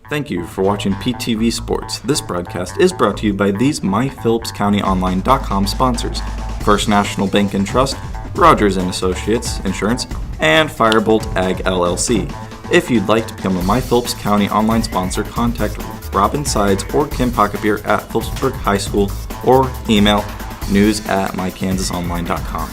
Thank you for watching PTV Sports. This broadcast is brought to you by these MyPhillipsCountyOnline.com sponsors: First National Bank and Trust, Rogers & Associates Insurance, and Firebolt Ag LLC. If you'd like to become a My Phillips County Online sponsor, contact Robin Sides or Kim Pocketbeer at Phillipsburg High School or email news@mykansasonline.com.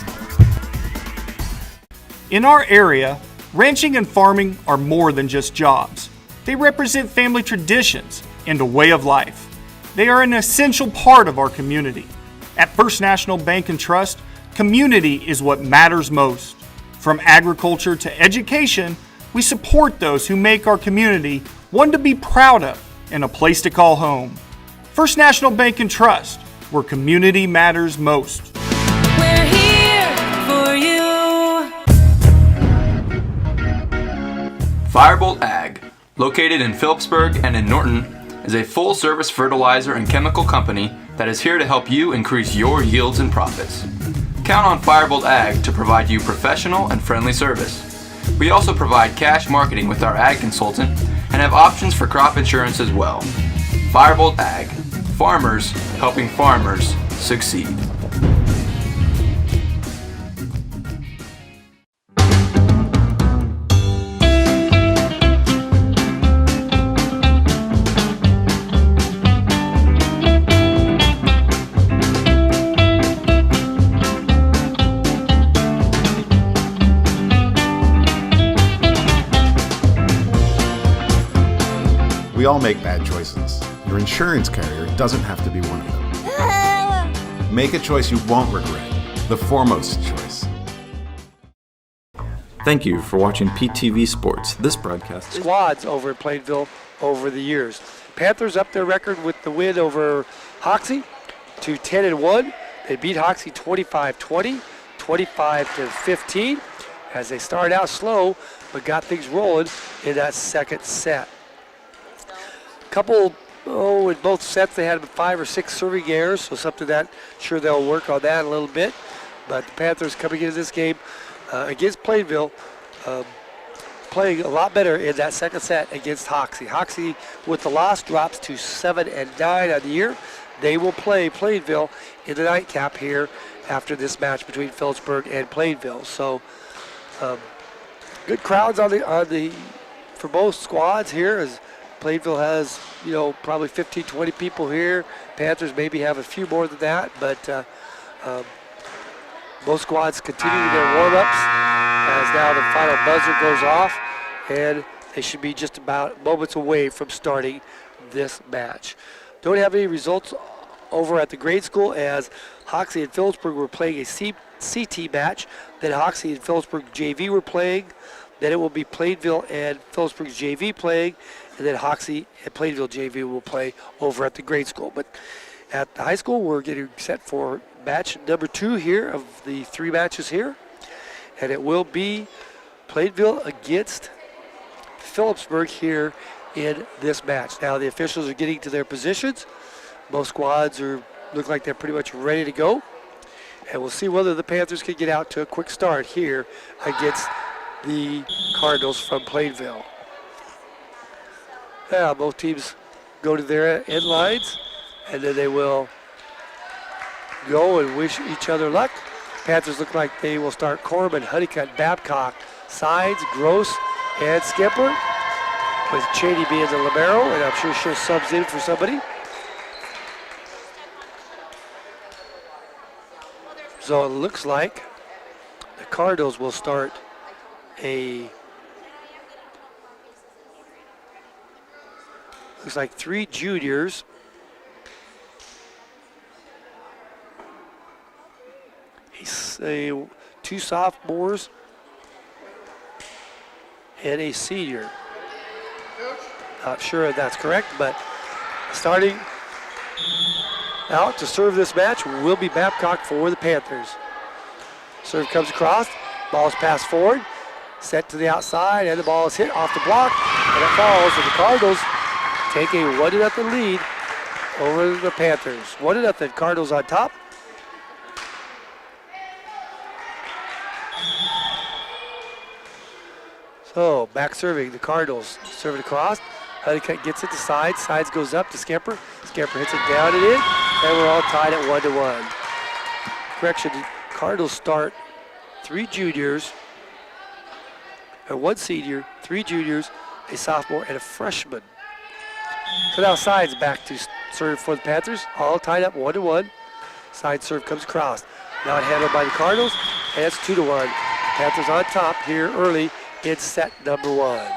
In our area, ranching and farming are more than just jobs. They represent family traditions and a way of life. They are an essential part of our community. At First National Bank and Trust, community is what matters most. From agriculture to education, we support those who make our community one to be proud of and a place to call home. First National Bank and Trust, where community matters most. We're here for you. Firebolt Ag, located in Phillipsburg and in Norton, is a full-service fertilizer and chemical company that is here to help you increase your yields and profits. Count on Firebolt Ag to provide you professional and friendly service. We also provide cash marketing with our ag consultant and have options for crop insurance as well. Firebolt Ag, farmers helping farmers succeed. We all make bad choices. Your insurance carrier doesn't have to be one of them. Make a choice you won't regret. The foremost choice. Thank you for watching PTV Sports. This broadcast is Squads over at Plainville over the years. Panthers up their record with the win over Hoxie to 10-1. They beat Hoxie 25-20, 25-15 as they started out slow but got things rolling in that second set. In both sets they had 5 or 6 serving errors, so something that sure they'll work on that a little bit. But the Panthers coming into this game against Plainville, playing a lot better in that second set against Hoxie. Hoxie, with the loss, drops to 7-9 on the year. They will play Plainville in the nightcap here after this match between Phillipsburg and Plainville. So good crowds for both squads here, as Plainville has, probably 15, 20 people here. Panthers maybe have a few more than that, but both squads continue their warm-ups as now the final buzzer goes off, and they should be just about moments away from starting this match. Don't have any results over at the grade school, as Hoxie and Phillipsburg were playing a CT match. Then Hoxie and Phillipsburg JV were playing. Then it will be Plainville and Phillipsburg's JV playing, and then Hoxie and Plainville JV will play over at the grade school. But at the high school, we're getting set for match number 2 here of the 3 matches here. And it will be Plainville against Phillipsburg here in this match. Now the officials are getting to their positions. Both squads look like they're pretty much ready to go. And we'll see whether the Panthers can get out to a quick start here against the Cardinals from Plainville. Yeah, both teams go to their end lines, and then they will go and wish each other luck. Panthers look like they will start Corman, Honeycutt, Babcock, Sides, Gross, and Skipper, with Cheney being the libero, and I'm sure she'll subs in for somebody. So it looks like the Cardinals will start looks like 3 juniors, two sophomores, and a senior. Not sure if that's correct, but starting out to serve this match will be Babcock for the Panthers. Serve comes across, ball is passed forward, set to the outside, and the ball is hit off the block, and it falls, and the Cardinals take a 1-0 lead over the Panthers. 1-0, Cardinals on top. So back serving the Cardinals, serving across. Honeycutt gets it to sides. Sides goes up to Skipper. Skipper hits it down and in. And we're all tied at 1-1. Correction, Cardinals start 3 juniors, or 1 senior, 3 juniors, a sophomore, and a freshman. So now Sides back to serve for the Panthers. All tied up 1-1. Side serve comes across. Now handled by the Cardinals, and it's 2-1. Panthers on top here early in set number 1.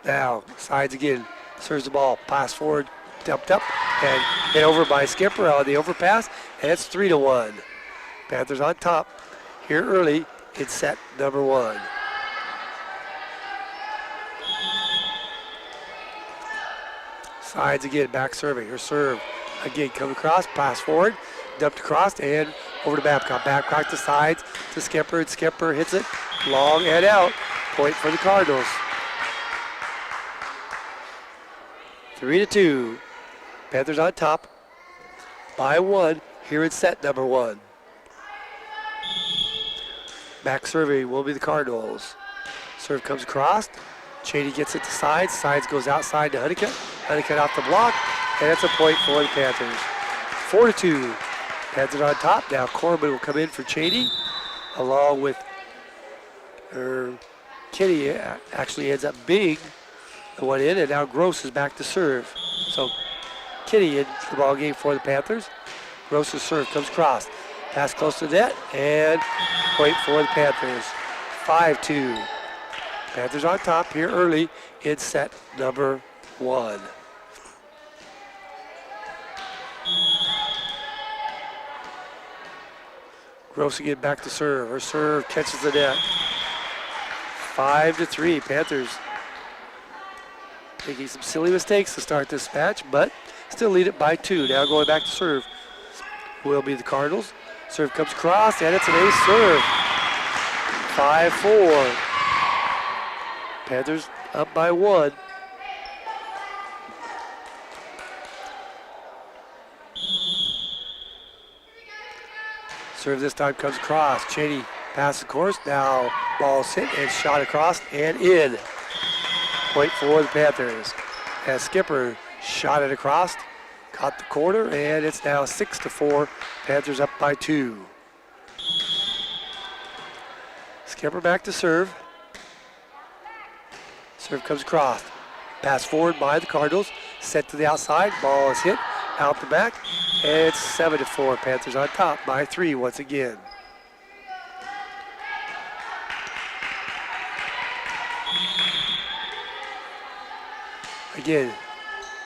Now, Sides again, serves the ball, pass forward, dumped up, and hit over by Skipper on the overpass, and it's 3-1. Panthers on top here early in set number 1. Sides again, back serving, her serve. Again, come across, pass forward, dumped across, and over to Babcock. Babcock to Sides, to Skipper, and Skipper hits it long and out. Point for the Cardinals. 3-2. Panthers on top by 1 here in set number 1. Back serving will be the Cardinals. Serve comes across. Cheney gets it to Sides. Sides goes outside to Honeycutt. Honeycutt off the block, and it's a point for the Panthers. 4-2. Panthers on top. Now Corbin will come in for Cheney, along with Kitty. Actually ends up being the one in, and now Gross is back to serve. So Kitty in the ball game for the Panthers. Gross's serve comes across. Pass close to the net, and point for the Panthers. 5-2. Panthers on top here early in set number 1. Gross again back to serve. Her serve catches the net. 5-3. Panthers making some silly mistakes to start this match, but still lead it by 2. Now going back to serve will be the Cardinals. Serve comes across, and it's an ace serve. 5-4. Panthers up by 1. Serve this time comes across. Cheney passes the course. Now ball's hit and shot across and in. Point for the Panthers. As Skipper shot it across, caught the corner, and it's now 6-4. Panthers up by 2. Skipper back to serve. Serve comes across. Pass forward by the Cardinals. Set to the outside. Ball is hit out the back. And it's 7-4. Panthers on top by 3 once again. Again,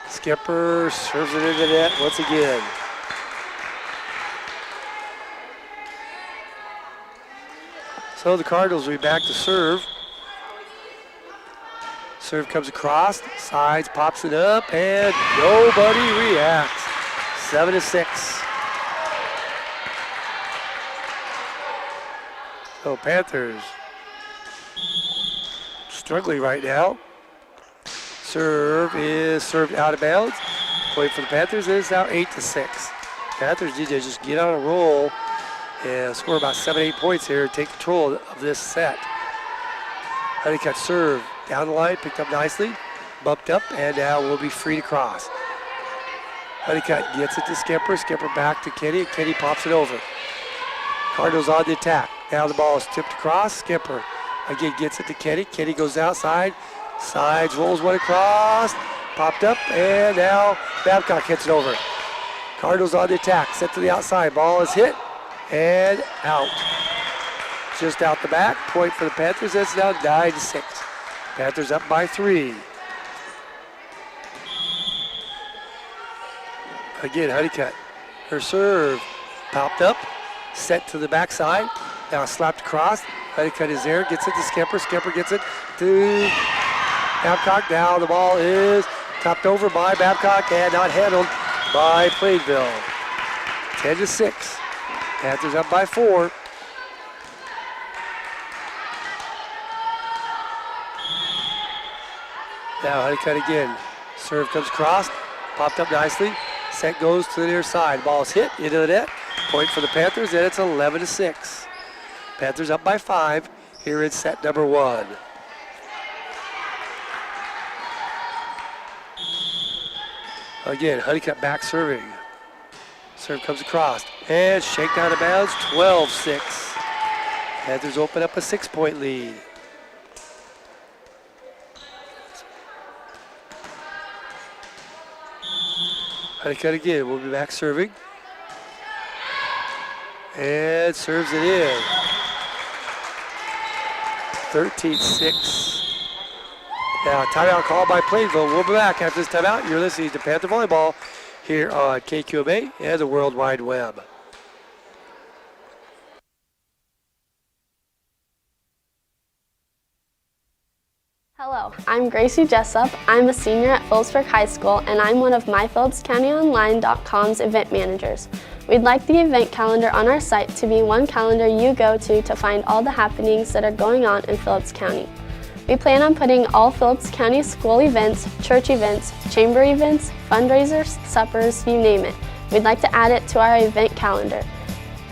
Skipper serves it into the net once again. So the Cardinals will be back to serve. Serve comes across, Sides pops it up, and nobody reacts. 7-6. So Panthers struggling right now. Serve is served out of bounds. Point for the Panthers is now 8-6. Panthers need to just get on a roll and score about 7-8 points here and take control of this set. Honeycutt serve down the line, picked up nicely, bumped up, and now will be free to cross. Honeycutt gets it to Skipper. Skipper back to Kenny. Kenny pops it over. Cardinals on the attack. Now the ball is tipped across. Skipper again gets it to Kenny. Kenny goes outside. Sides rolls one across. Popped up, and now Babcock hits it over. Cardinals on the attack. Set to the outside. Ball is hit and out. Just out the back. Point for the Panthers. It's now 9-6. Panthers up by 3. Again, Honeycutt. Her serve popped up, set to the backside. Now slapped across. Honeycutt is there, gets it to Skipper. Skipper gets it to Babcock. Now the ball is topped over by Babcock and not handled by Plainville. 10-6. Panthers up by 4. Now Honeycutt again. Serve comes across, popped up nicely. Set goes to the near side. Ball's hit into the net. Point for the Panthers, and it's 11-6. Panthers up by 5 here in set number 1. Again, Honeycutt back serving. Serve comes across, and shanked out of bounds, 12-6. Panthers open up a 6-point lead. Honeycutt again will be back serving. And serves it in. 13-6. Now, timeout call by Plainville. We'll be back after this timeout. You're listening to Panther Volleyball here on KQMA and the World Wide Web. Hello, I'm Gracie Jessup. I'm a senior at Phillipsburg High School, and I'm one of MyPhillipsCountyOnline.com's event managers. We'd like the event calendar on our site to be one calendar you go to find all the happenings that are going on in Phillips County. We plan on putting all Phillips County school events, church events, chamber events, fundraisers, suppers, you name it. We'd like to add it to our event calendar.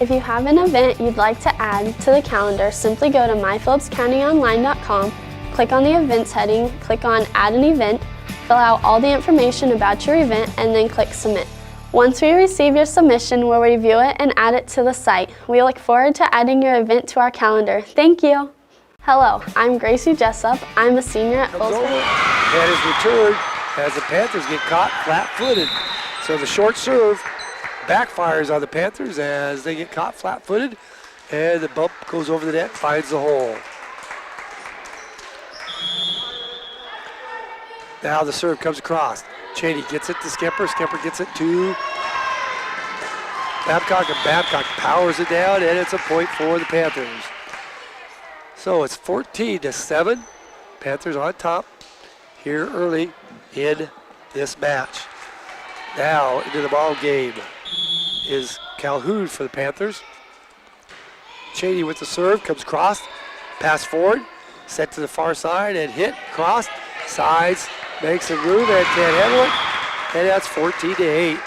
If you have an event you'd like to add to the calendar, simply go to MyPhillipsCountyOnline.com, click on the events heading, click on Add an Event, fill out all the information about your event, and then click Submit. Once we receive your submission, we'll review it and add it to the site. We look forward to adding your event to our calendar. Thank you. Hello, I'm Gracie Jessup. I'm a senior at Phillipsburg. And is returned as the Panthers get caught flat-footed. So the short serve backfires on the Panthers as they get caught flat-footed, and the bump goes over the net, finds the hole. Now the serve comes across. Cheney gets it to Skipper. Skipper gets it to Babcock, and Babcock powers it down, and it's a point for the Panthers. So it's 14-7. Panthers on top here early in this match. Now into the ball game is Calhoun for the Panthers. Cheney with the serve, comes cross, pass forward, set to the far side and hit, cross, sides, makes a move and can't handle it, and that's 14-8.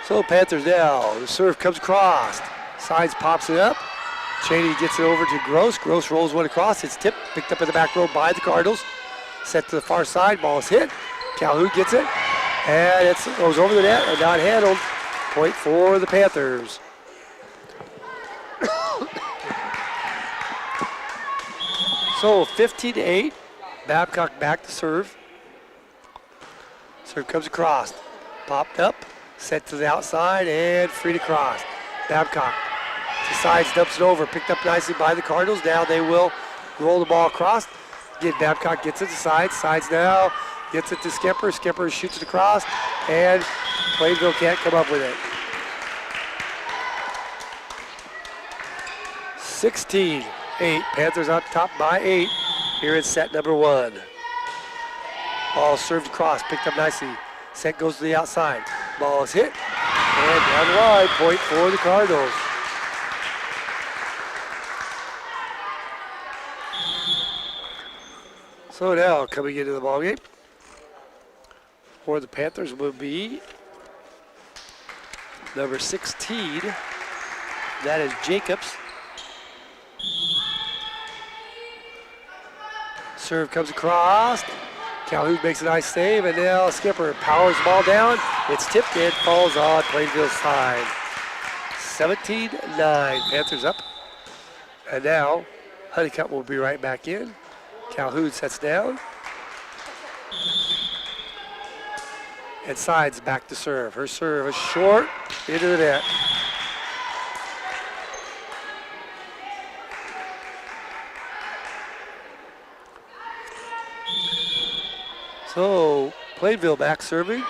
So Panthers now, the serve comes across, sides pops it up, Cheney gets it over to Gross, Gross rolls one across, it's tipped, picked up in the back row by the Cardinals, set to the far side, ball is hit, Calhoun gets it, and it goes over the net and not handled, point for the Panthers. So 15-8, Babcock back to serve. Serve comes across, popped up, set to the outside and free to cross. Babcock to sides, dumps it over, picked up nicely by the Cardinals. Now they will roll the ball across. Again, Babcock gets it to sides, sides now, gets it to Skipper. Skipper shoots it across, and Plainville can't come up with it. 16-8, Panthers on top by 8 here in set number 1. Ball served across, picked up nicely. Set goes to the outside. Ball is hit, and down the line, point for the Cardinals. So now coming into the ballgame for the Panthers will be number 16. That is Jacobs. Serve comes across. Calhoun makes a nice save, and now Skipper powers the ball down. It's tipped and falls on Plainville's side. 17-9, Panthers up. And now Honeycutt will be right back in. Calhoun sets down. And sides back to serve. Her serve is short into the net. So Plainville back serving.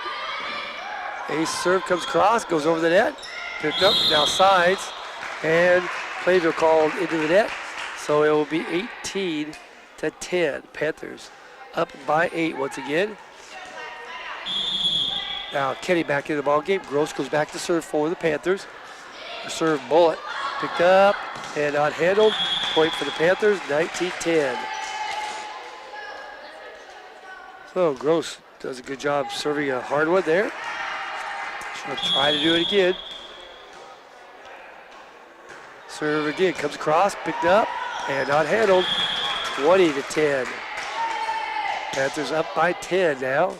Ace serve comes across, goes over the net, picked up, now sides, and Plainville called into the net. So it will be 18-10. Panthers up by 8 once again. Now Kenny back into the ball game. Gross goes back to serve for the Panthers. The serve bullet picked up and not handled. Point for the Panthers, 19-10. So Gross does a good job serving a hard one there. She'll try to do it again. Serve again, comes across, picked up, and not handled. 20-10. Panthers up by 10 now.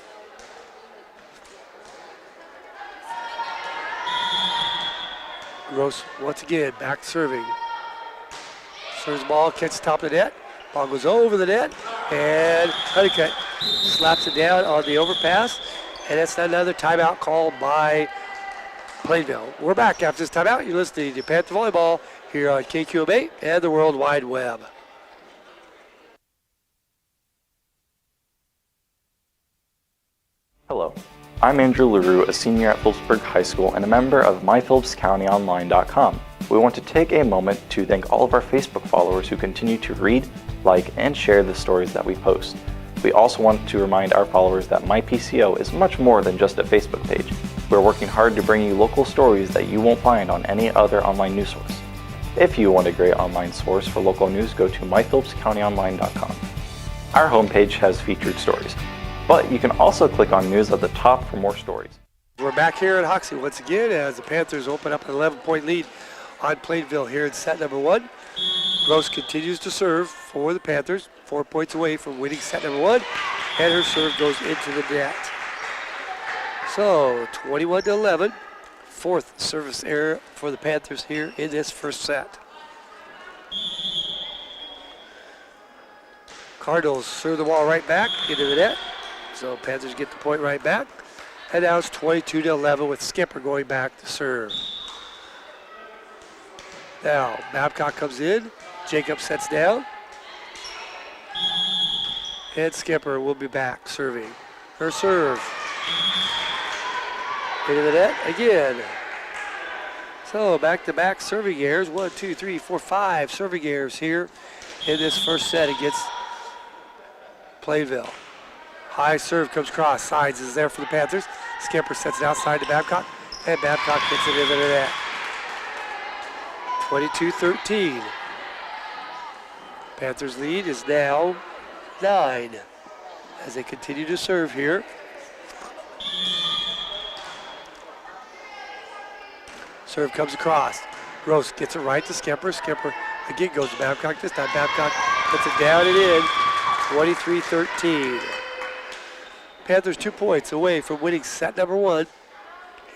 Gross once again back serving. Serves the ball, catches top of the net. Ball goes over the net, and Honeycutt slaps it down on the overpass, and that's another timeout called by Plainville. We're back after this timeout. You're listening to Panther Volleyball here on KQMA and the World Wide Web. Hello, I'm Andrew LaRue, a senior at Phillipsburg High School and a member of MyPhillipsCountyOnline.com. We want to take a moment to thank all of our Facebook followers who continue to read, like, and share the stories that we post. We also want to remind our followers that MyPCO is much more than just a Facebook page. We're working hard to bring you local stories that you won't find on any other online news source. If you want a great online source for local news, go to MyPhillipsCountyOnline.com. Our homepage has featured stories, but you can also click on news at the top for more stories. We're back here at Hoxie once again as the Panthers open up an 11-point lead on Plainville here in set number 1. Gross continues to serve for the Panthers, 4 points away from winning set number 1, and her serve goes into the net. So 21-11, fourth service error for the Panthers here in this first set. Cardinals serve the ball right back into the net, so Panthers get the point right back. And now it's 22-11 with Skipper going back to serve. Now, Babcock comes in. Jacob sets down. And Skipper will be back serving. Her serve. Into the net again. So, back-to-back serving errors. 1, 2, 3, 4, 5 serving errors here in this first set against Plainville. High serve comes across. Sides is there for the Panthers. Skipper sets it outside to Babcock. And Babcock gets it into the net. 22-13. Panthers lead is now 9 as they continue to serve here. Serve comes across. Gross gets it right to Skipper. Skipper again goes to Babcock. This time Babcock puts it down and in. 23-13. Panthers 2 points away from winning set number 1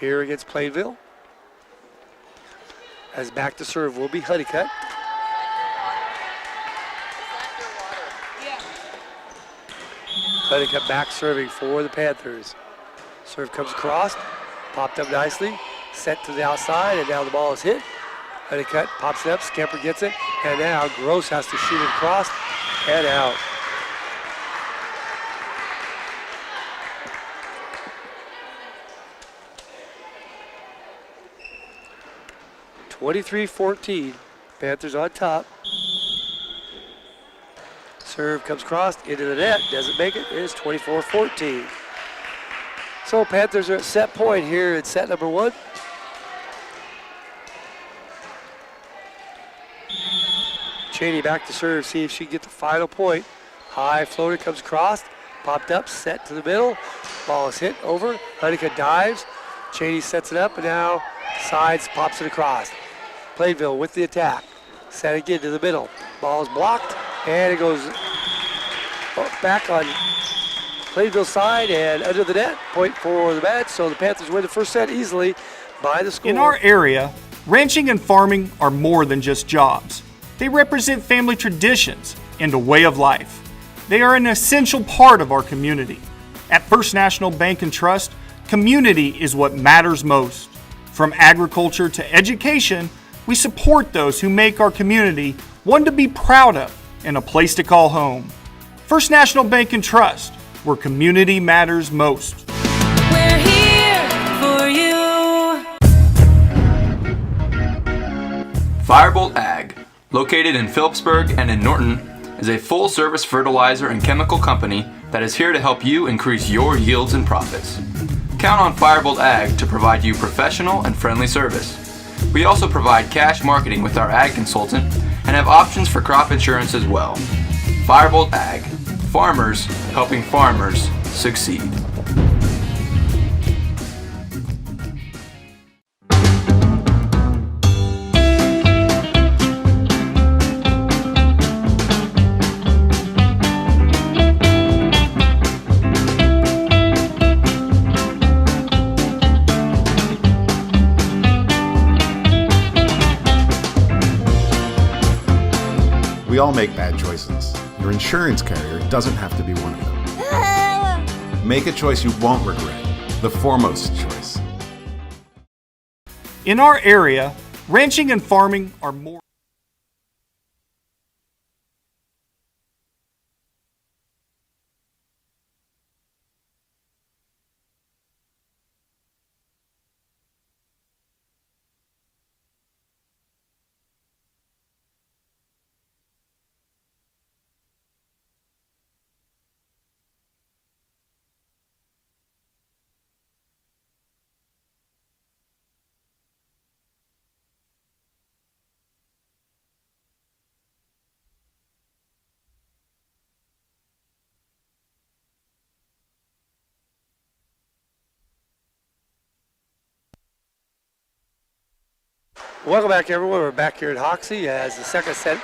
here against Plainville. As back to serve will be Honeycutt. Honeycutt back serving for the Panthers. Serve comes across, popped up nicely, set to the outside, and now the ball is hit. Honeycutt pops it up, Skipper gets it, and now Gross has to shoot it across and out. (23-14), Panthers on top. Serve comes across into the net, doesn't make it. It is 24-14. So Panthers are at set point here in set number 1. Cheney back to serve, see if she can get the final point. High floater comes across, popped up, set to the middle. Ball is hit over. Honeycutt dives. Cheney sets it up, and now sides pops it across. Plainville with the attack. Set again to the middle. Ball is blocked, and it goes back on Plainville's side and under the net. Point for the match, so the Panthers win the first set easily by the score. In our area, ranching and farming are more than just jobs. They represent family traditions and a way of life. They are an essential part of our community. At First National Bank and Trust, community is what matters most. From agriculture to education, we support those who make our community one to be proud of and a place to call home. First National Bank and Trust, where community matters most. We're here for you. Firebolt Ag, located in Phillipsburg and in Norton, is a full-service fertilizer and chemical company that is here to help you increase your yields and profits. Count on Firebolt Ag to provide you professional and friendly service. We also provide cash marketing with our ag consultant and have options for crop insurance as well. Firebolt Ag, Farmers helping farmers succeed. We all make bad choices. Your insurance carrier doesn't have to be one of them. Make a choice you won't regret. The foremost choice. In our area, ranching and farming are more. Welcome back, everyone. We're back here at Hoxie as the second set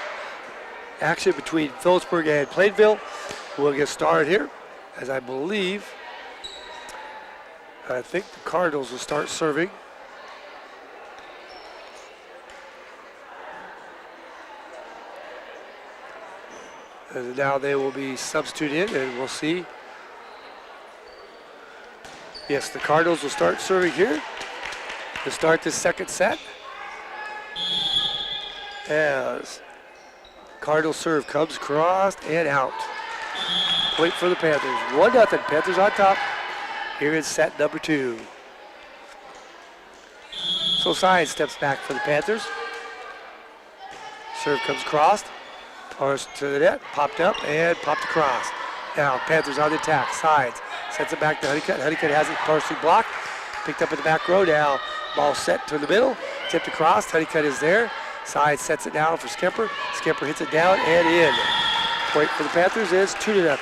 action between Phillipsburg and Plainville. We'll get started here, as I think the Cardinals will start serving. And now they will be substituted in, and we'll see. Yes, the Cardinals will start serving here to start this second set. As Cardinal serve comes crossed and out. Point for the Panthers. 1-0. Panthers on top. Here is set number 2. So Side steps back for the Panthers. Serve comes crossed. Tossed to the net. Popped up and popped across. Now Panthers on the attack. Sides. Sets it back to Honeycutt. Honeycutt has it partially blocked. Picked up in the back row. Now ball set to the middle. Tipped across. Honeycutt is there. Side sets it down for Skipper. Skipper hits it down and in. Point for the Panthers is 2-0.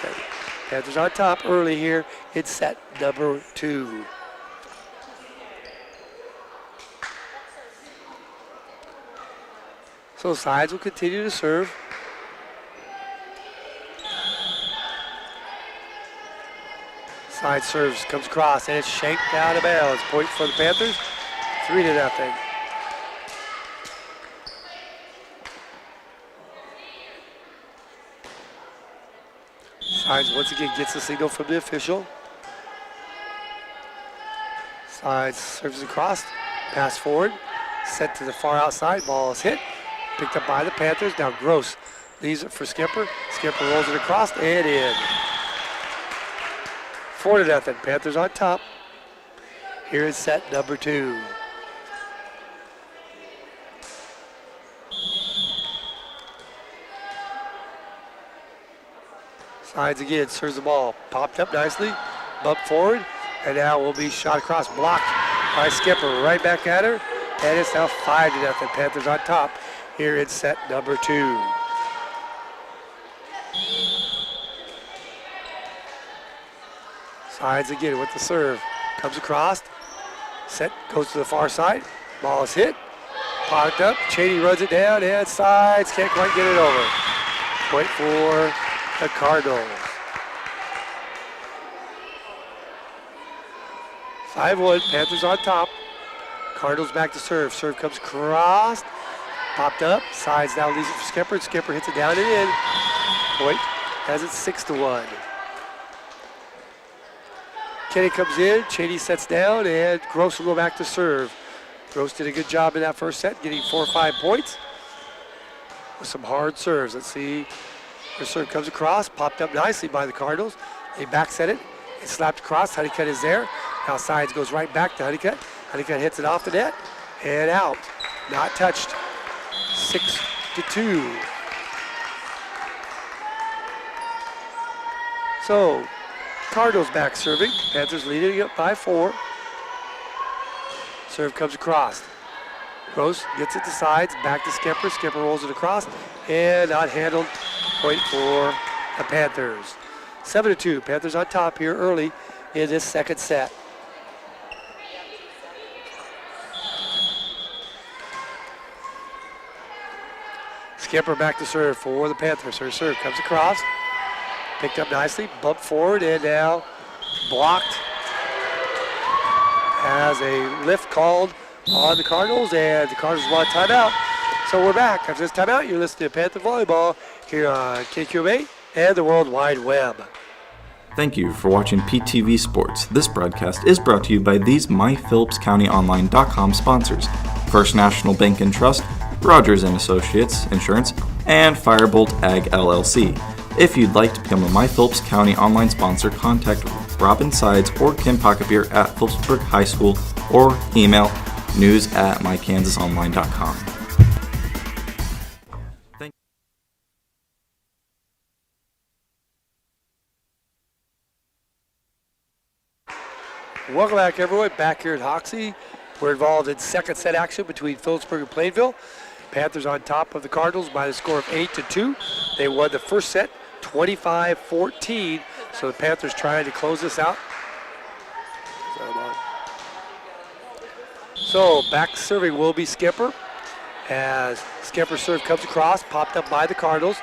Panthers on top early here in set number 2. So Sides will continue to serve. Side serves, comes across, and it's shanked out of bounds. Point for the Panthers, 3-0. Sides once again gets the signal from the official. Sides serves across, pass forward, set to the far outside, ball is hit, picked up by the Panthers. Now Gross leaves it for Skipper. Skipper rolls it across and in. 4-0, Panthers on top. Here is set number 2. Sides again, serves the ball. Popped up nicely, bumped forward, and now will be shot across, blocked by Skipper. Right back at her, and it's now 5-0. Panthers on top here in set number 2. Sides again with the serve. Comes across, set, goes to the far side. Ball is hit, popped up, Cheney runs it down, and Sides can't quite get it over. Point for the Cardinals. 5-1, Panthers on top. Cardinals back to serve. Serve comes crossed, popped up. Sides now leaves it for Skipper. Skipper hits it down and in. Point has it 6-1. Kenny comes in, Cheney sets down, and Gross will go back to serve. Gross did a good job in that first set, getting 4 or 5 points with some hard serves. Let's see. Her serve comes across, popped up nicely by the Cardinals. They back set it. It's slapped across. Honeycutt is there. Now Sides goes right back to Honeycutt. Honeycutt hits it off the net and out. Not touched. 6-2. So Cardinals back serving. Panthers leading up by 4. Serve comes across. Gross gets it to Sides, back to Skipper. Skipper rolls it across and not handled. Point for the Panthers. 7-2. Panthers on top here early in this second set. Skipper back to serve for the Panthers. Her serve comes across. Picked up nicely, bumped forward, and now blocked. Has a lift called on the Cardinals, and the Cardinals want a timeout. So we're back. After this timeout, you're listening to Panther Volleyball here on KQMA and the World Wide Web. Thank you for watching PTV Sports. This broadcast is brought to you by these MyPhillipsCountyOnline.com sponsors: First National Bank and Trust, Rogers & Associates Insurance, and Firebolt Ag LLC. If you'd like to become a My Phillips County online sponsor, contact Robin Sides or Kim Pocketeer at Phillipsburg High School or email news@mykansasonline.com. Welcome back, everyone. Back here at Hoxie. We're involved in second set action between Phillipsburg and Plainville. Panthers on top of the Cardinals by the score of 8-2. They won the first set 25-14. So the Panthers trying to close this out. So back serving will be Skipper. As Skipper's serve comes across, popped up by the Cardinals.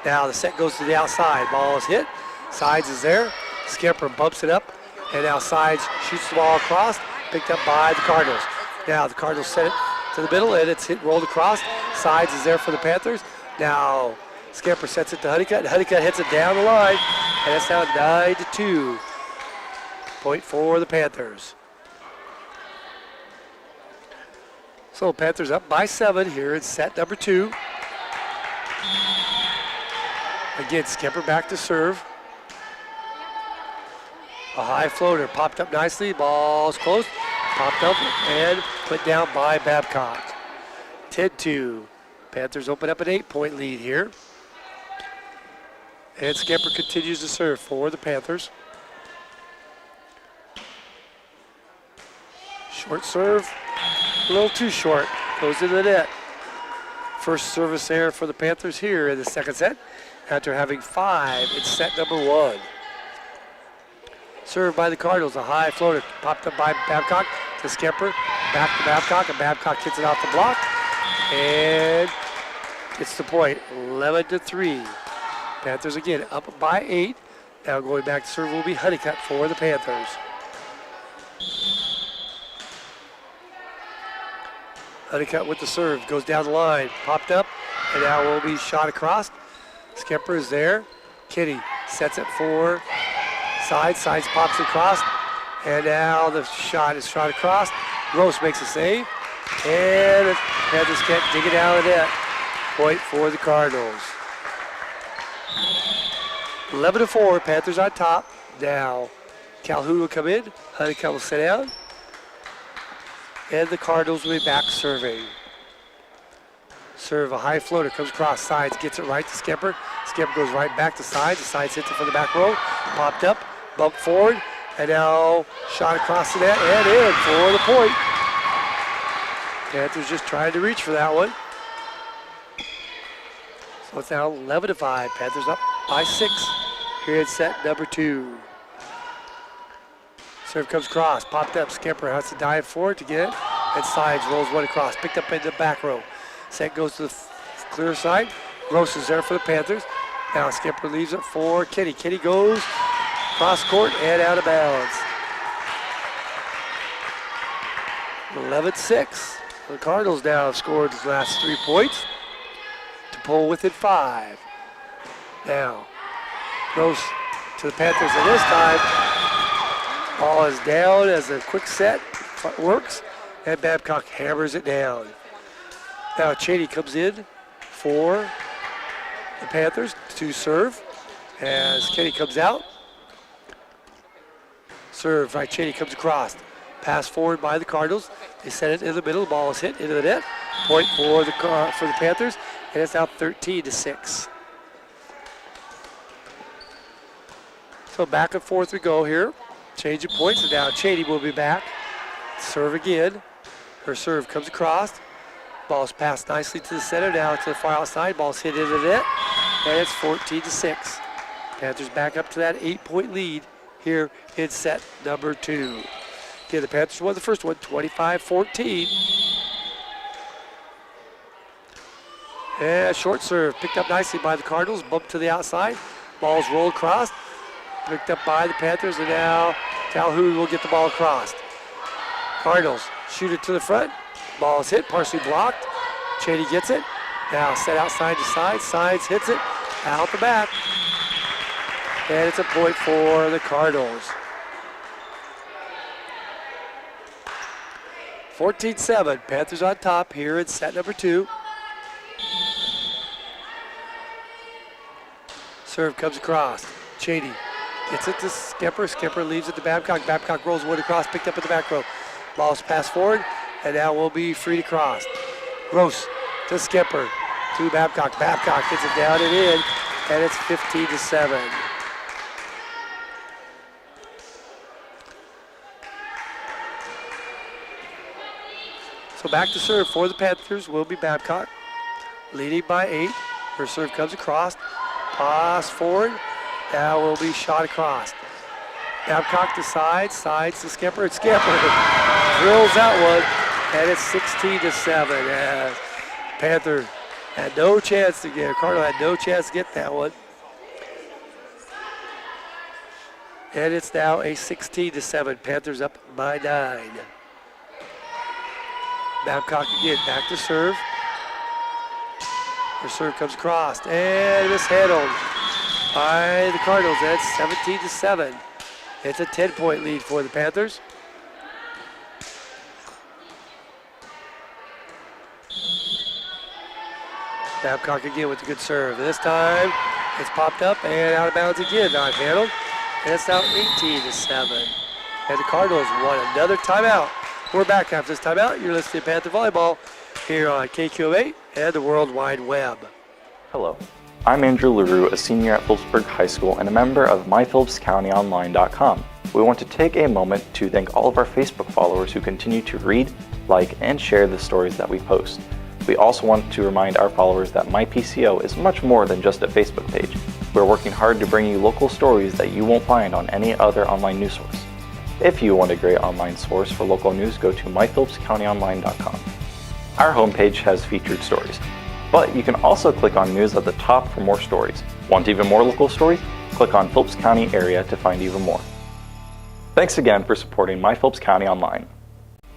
Now the set goes to the outside. Ball is hit. Sides is there. Skipper bumps it up. And now Sides shoots the ball across. Picked up by the Cardinals. Now the Cardinals set it to the middle, and it's hit rolled across. Sides is there for the Panthers. Now Skipper sets it to Honeycutt. Honeycutt hits it down the line, and it's now 9-2. Point for the Panthers. So Panthers up by 7 here in set number 2. Again, Skipper back to serve. A high floater popped up nicely. Ball's close. Popped up and put down by Babcock. 10-2. Panthers open up an 8-point lead here. And Skipper continues to serve for the Panthers. Short serve. A little too short. Goes into the net. First service error for the Panthers here in the second set after having 5 in set number 1. Served by the Cardinals, a high floater popped up by Babcock to Skipper, back to Babcock, and Babcock hits it off the block, and gets the point, 11-3. Panthers again up by 8. Now going back to serve will be Honeycutt for the Panthers. Honeycutt with the serve, goes down the line, popped up, and now will be shot across. Skipper is there. Kitty sets it for Sides pops across, and now the shot is shot across. Gross makes a save, and the Panthers can't dig it out of the net. Point for the Cardinals. 11-4, Panthers on top. Now Calhoun will come in, Honeycutt will sit down, and the Cardinals will be back serving. Serve a high floater, comes across, Sides gets it right to Skipper. Skipper goes right back to Sides. The Sides hits it from the back row, popped up, bumped forward, and now shot across the net and in for the point. Panthers just trying to reach for that one. So it's now 11-5. Panthers up by 6 here in set number 2. Serve comes across, popped up. Skipper has to dive forward to get it, and Sides rolls one across, picked up in the back row. Set goes to the clear side. Gross is there for the Panthers. Now Skipper leaves it for Kitty. Kitty goes cross court and out of bounds. 11-6. The Cardinals now have scored his last 3 points to pull within 5. Now, Gross to the Panthers, and this time, ball is down as a quick set works, and Babcock hammers it down. Now Cheney comes in for the Panthers to serve as Kenny comes out. Serve by Cheney comes across. Pass forward by the Cardinals. They set it in the middle. The ball is hit into the net. Point for the Panthers, and it's now 13-6. So back and forth we go here. Change of points, and now Cheney will be back. Serve again. Her serve comes across. Ball's passed nicely to the center, now to the far outside. Ball's hit into the net, and it's 14-6. Panthers back up to that 8-point lead here in set number 2. Again, the Panthers won the first one, 25-14. And short serve, picked up nicely by the Cardinals, bumped to the outside. Ball's rolled across, picked up by the Panthers, and now Calhoun will get the ball across. Cardinals shoot it to the front. Ball is hit, partially blocked. Cheney gets it. Now set outside to side. Sides hits it out the back. And it's a point for the Cardinals. 14-7, Panthers on top here in set number 2. Serve comes across. Cheney gets it to Skipper. Skipper leaves it to Babcock. Babcock rolls one across, picked up at the back row. Ball's passed forward, and now will be free to cross. Gross to Skipper, to Babcock. Babcock gets it down and in, and it's 15-7. So back to serve for the Panthers will be Babcock, leading by 8. Her serve comes across, pass forward, now will be shot across. Babcock to sides to Skipper, and Skipper drills that one, and it's 16-7. Panther had no chance to get, Cardinal had no chance to get that one. And it's now a 16-7, Panthers up by 9. Babcock again, back to serve. Her serve comes across, and mishandled by the Cardinals. That's 17-7. It's a 10-point lead for the Panthers. Babcock again with a good serve. This time, it's popped up and out of bounds again, not handled. And it's now 18-7. And the Cardinals won another timeout. We're back after this timeout. You're listening to Panther Volleyball here on KQM8 and the World Wide Web. Hello, I'm Andrew LaRue, a senior at Phillipsburg High School and a member of MyPhillipsCountyOnline.com. We want to take a moment to thank all of our Facebook followers who continue to read, like, and share the stories that we post. We also want to remind our followers that MyPCO is much more than just a Facebook page. We're working hard to bring you local stories that you won't find on any other online news source. If you want a great online source for local news, go to MyPhillipsCountyOnline.com. Our homepage has featured stories, but you can also click on news at the top for more stories. Want even more local stories? Click on Phillips County area to find even more. Thanks again for supporting My Phillips County Online.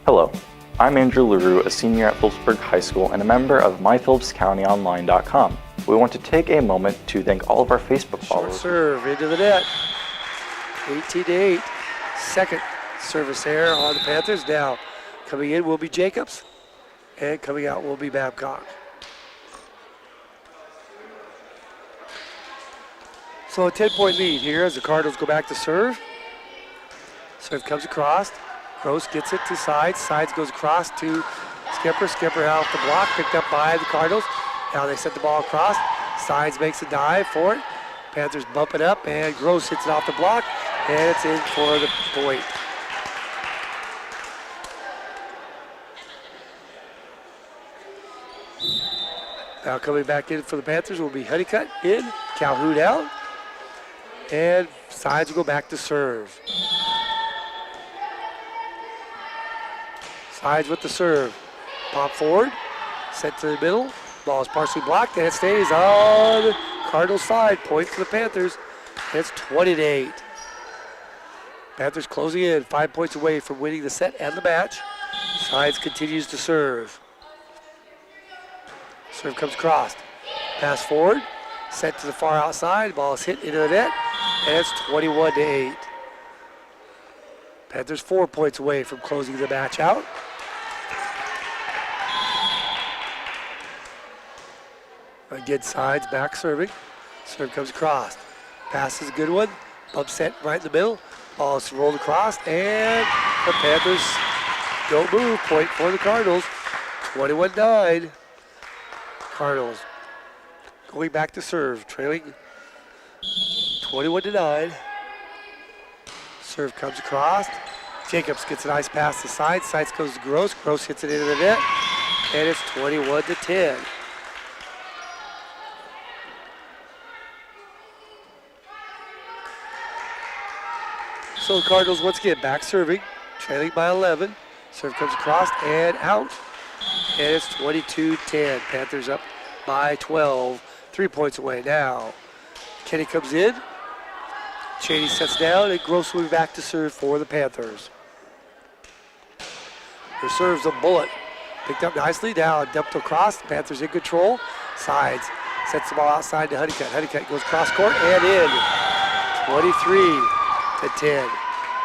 Hello, I'm Andrew LaRue, a senior at Phillipsburg High School and a member of MyPhillipsCountyOnline.com. We want to take a moment to thank all of our Facebook followers. Short serve into the net. 18-8. Second service error on the Panthers. Now coming in will be Jacobs, and coming out will be Babcock. So a 10-point lead here as the Cardinals go back to serve. Serve comes across. Gross gets it to sides. Sides goes across to Skipper. Skipper out the block, picked up by the Cardinals. Now they set the ball across. Sides makes a dive for it. Panthers bump it up, and Gross hits it off the block, and it's in for the point. Now coming back in for the Panthers will be Honeycutt in, Calhoun out, and Sides will go back to serve. Sides with the serve. Pop forward, set to the middle. Ball is partially blocked, and it stays on the Cardinals side. Point for the Panthers. It's 20-8. Panthers closing in, 5 points away from winning the set and the match. Sides continues to serve. Serve comes across. Pass forward, set to the far outside. Ball is hit into the net, and it's 21-8. Panthers 4 points away from closing the match out. Again, Sides back serving. Serve comes across. Pass is a good one. Bump set right in the middle. Ball is rolled across, and the Panthers don't move. Point for the Cardinals. 21-9. Cardinals going back to serve, trailing 21-9. Serve comes across. Jacobs gets a nice pass to Sides. Sides goes to Gross. Gross hits it into the net, and it's 21-10. So the Cardinals once again back serving, trailing by 11. Serve comes across and out. And it's 22-10. Panthers up by 12. 3 points away now. Kenny comes in. Cheney sets down, and Gross will be back to serve for the Panthers. Her serve's a bullet. Picked up nicely, now dumped across. The Panthers in control. Sides. Sets the ball outside to Honeycutt. Honeycutt goes cross court and in. 23-10.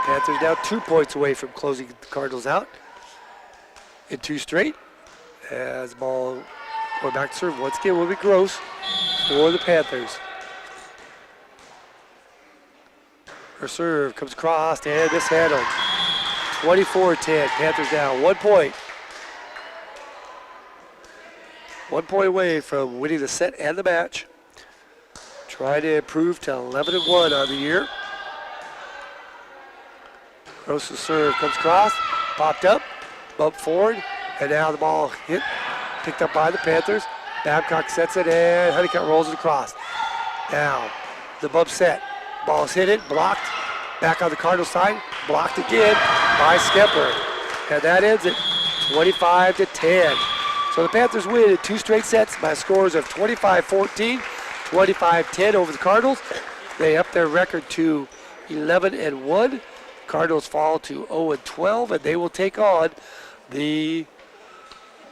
Panthers now 2 points away from closing the Cardinals out in 2 straight. As the ball going back to serve once again will be Gross for the Panthers. Her serve comes across and mishandled. 24-10. Panthers down 1 point. 1 point away from winning the set and the match. Trying to improve to 11-1 on the year. Gross's serve comes across, popped up, bumped forward, and now the ball hit, picked up by the Panthers. Babcock sets it, and Honeycutt rolls it across. Now, the bump set. Ball's hit it, blocked. Back on the Cardinal side, blocked again by Skepper. And that ends it 25-10. So the Panthers win in 2 straight sets by scores of 25-14, 25-10 over the Cardinals. They up their record to 11-1. Cardinals fall to 0-12, and they will take on the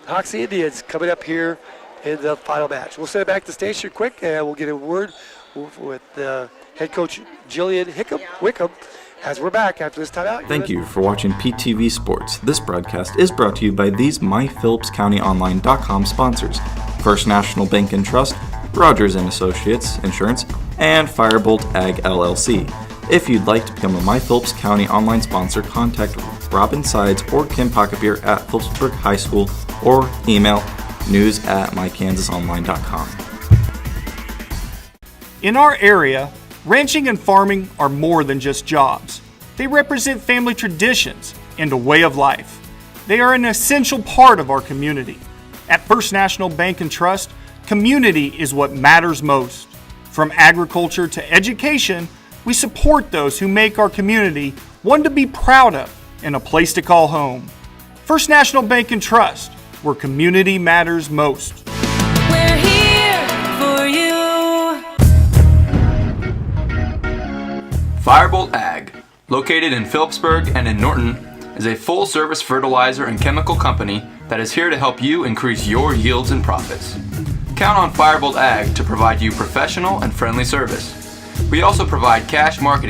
Hoxie Indians coming up here in the final match. We'll send it back to the station quick, and we'll get a word with head coach Jillian Wickham as we're back after this timeout. Thank you for watching PTV Sports. This broadcast is brought to you by these MyPhillipsCountyOnline.com sponsors: First National Bank and Trust, Rogers & Associates Insurance, and Firebolt Ag LLC. If you'd like to become a My Phillips County online sponsor, contact Robin Sides or Kim Pocketbeer at Phillipsburg High School or email news@mykansasonline.com. In our area, ranching and farming are more than just jobs. They represent family traditions and a way of life. They are an essential part of our community. At First National Bank and Trust, community is what matters most. From agriculture to education, we support those who make our community one to be proud of and a place to call home. First National Bank and Trust, where community matters most. We're here for you. Firebolt Ag, located in Phillipsburg and in Norton, is a full-service fertilizer and chemical company that is here to help you increase your yields and profits. Count on Firebolt Ag to provide you professional and friendly service. We also provide cash marketing